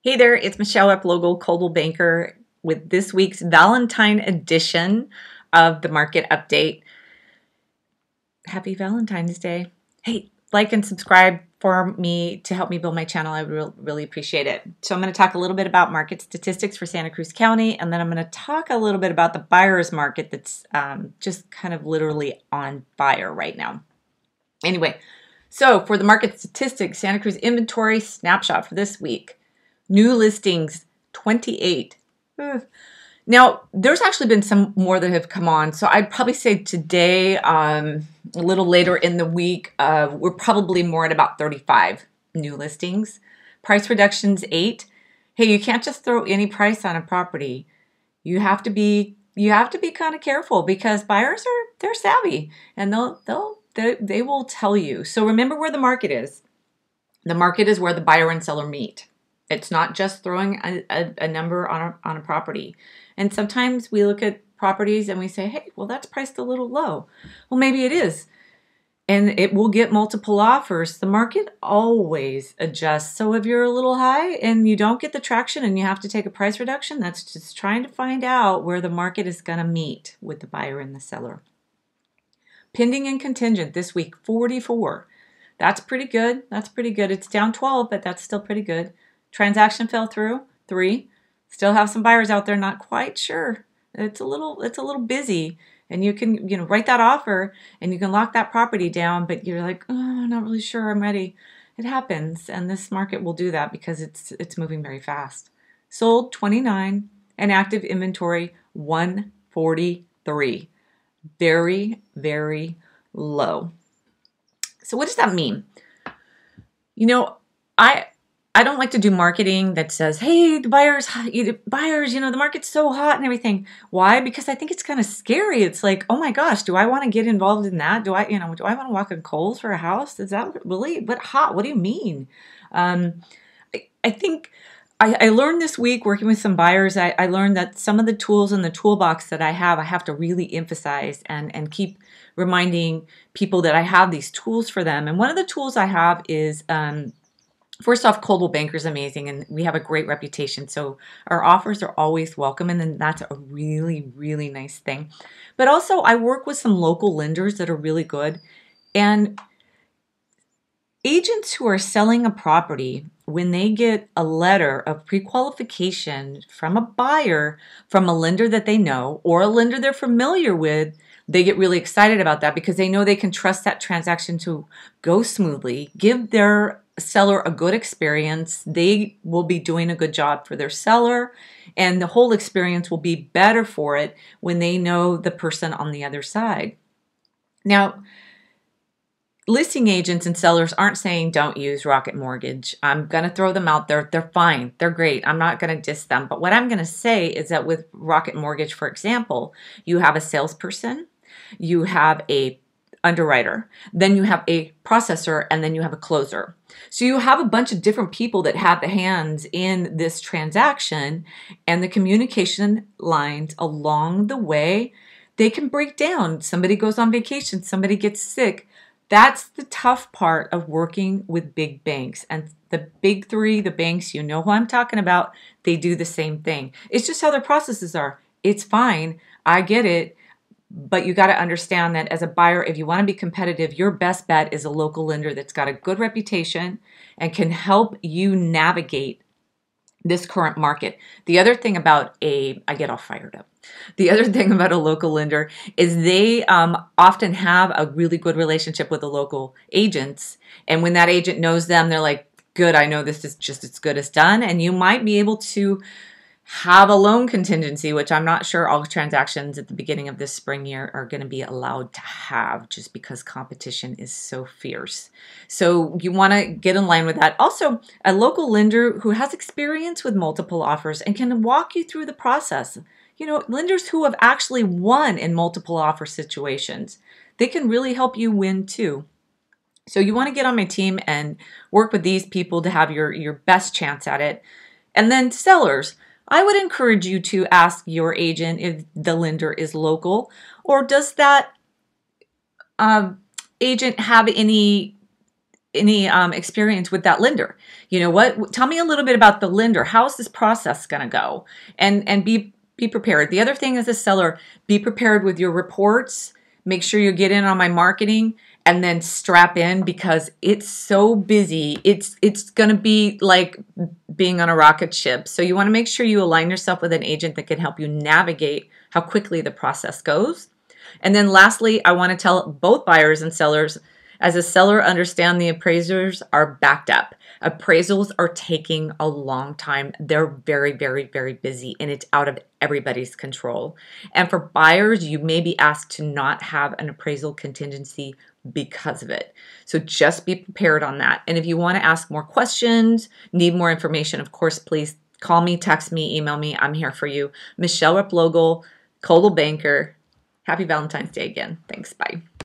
Hey there, it's Michele Replogle, Coldwell Banker, with this week's Valentine edition of the Market Update. Happy Valentine's Day. Hey, like and subscribe for me to help me build my channel. I really appreciate it. So I'm going to talk a little bit about market statistics for Santa Cruz County, and then I'm going to talk a little bit about the buyer's market that's just kind of literally on fire right now. Anyway, so for the market statistics, Santa Cruz inventory snapshot for this week. New listings, 28. Now, there's actually been some more that have come on. So I'd probably say today, a little later in the week, we're probably more at about 35 new listings. Price reductions, 8. Hey, you can't just throw any price on a property. You have to be kind of careful because buyers they're savvy and they will tell you. So remember where the market is. The market is where the buyer and seller meet. It's not just throwing a number on a property. And sometimes we look at properties and we say, hey, well, that's priced a little low. Well, maybe it is. And it will get multiple offers. The market always adjusts. So if you're a little high and you don't get the traction and you have to take a price reduction, that's just trying to find out where the market is going to meet with the buyer and the seller. Pending and contingent this week, 44. That's pretty good. That's pretty good. It's down 12, but that's still pretty good. Transaction fell through, 3. Still have some buyers out there not quite sure. It's a little busy, and you can write that offer and you can lock that property down, but you're like, oh, I'm not really sure I'm ready. It happens, and this market will do that because it's moving very fast. Sold 29 and active inventory 143. Very, very low. So what does that mean? I don't like to do marketing that says, hey, the buyers, the market's so hot and everything. Why? Because I think it's kind of scary. It's like, oh my gosh, do I want to get involved in that? Do I want to walk on coals for a house? Is that really, what hot? What do you mean? I think I learned this week working with some buyers, I learned that some of the tools in the toolbox that I have to really emphasize and keep reminding people that I have these tools for them. And one of the tools I have is, first off, Coldwell Banker is amazing, and we have a great reputation. So our offers are always welcome, and then that's a really, really nice thing. But also, I work with some local lenders that are really good. And agents who are selling a property, when they get a letter of pre-qualification from a buyer, from a lender that they know, or a lender they're familiar with, they get really excited about that because they know they can trust that transaction to go smoothly, give their seller a good experience. They will be doing a good job for their seller, and the whole experience will be better for it when they know the person on the other side. Now, listing agents and sellers aren't saying don't use Rocket Mortgage. I'm going to throw them out there. They're fine. They're great. I'm not going to diss them. But what I'm going to say is that with Rocket Mortgage, for example, you have a salesperson, you have a underwriter, then you have a processor, and then you have a closer. So you have a bunch of different people that have the hands in this transaction, and the communication lines along the way, they can break down. Somebody goes on vacation, somebody gets sick. That's the tough part of working with big banks. And the big 3, the banks, you know who I'm talking about, they do the same thing. It's just how their processes are. It's fine. I get it. But you got to understand that as a buyer, if you want to be competitive, your best bet is a local lender that's got a good reputation and can help you navigate this current market. The other thing about I get all fired up. The other thing about a local lender is they often have a really good relationship with the local agents. And when that agent knows them, they're like, good, I know this is just as good as done. And you might be able to have a loan contingency, which I'm not sure all transactions at the beginning of this spring year are going to be allowed to have just because competition is so fierce. So you want to get in line with that. Also, a local lender who has experience with multiple offers and can walk you through the process. Lenders who have actually won in multiple offer situations, they can really help you win too. So you want to get on my team and work with these people to have your best chance at it. And then sellers, I would encourage you to ask your agent if the lender is local, or does that agent have any experience with that lender. You know what? Tell me a little bit about the lender. How's this process going to go? And be prepared. The other thing as a seller, be prepared with your reports. Make sure you get in on my marketing and then strap in because it's so busy. It's going to be like being on a rocket ship. So you want to make sure you align yourself with an agent that can help you navigate how quickly the process goes. And then lastly, I want to tell both buyers and sellers, as a seller, understand the appraisers are backed up. Appraisals are taking a long time. They're very, very, very busy, and it's out of everybody's control. And for buyers, you may be asked to not have an appraisal contingency because of it. So just be prepared on that. And if you want to ask more questions, need more information, of course, please call me, text me, email me. I'm here for you. Michele Replogle, Coldwell Banker. Happy Valentine's Day again. Thanks. Bye.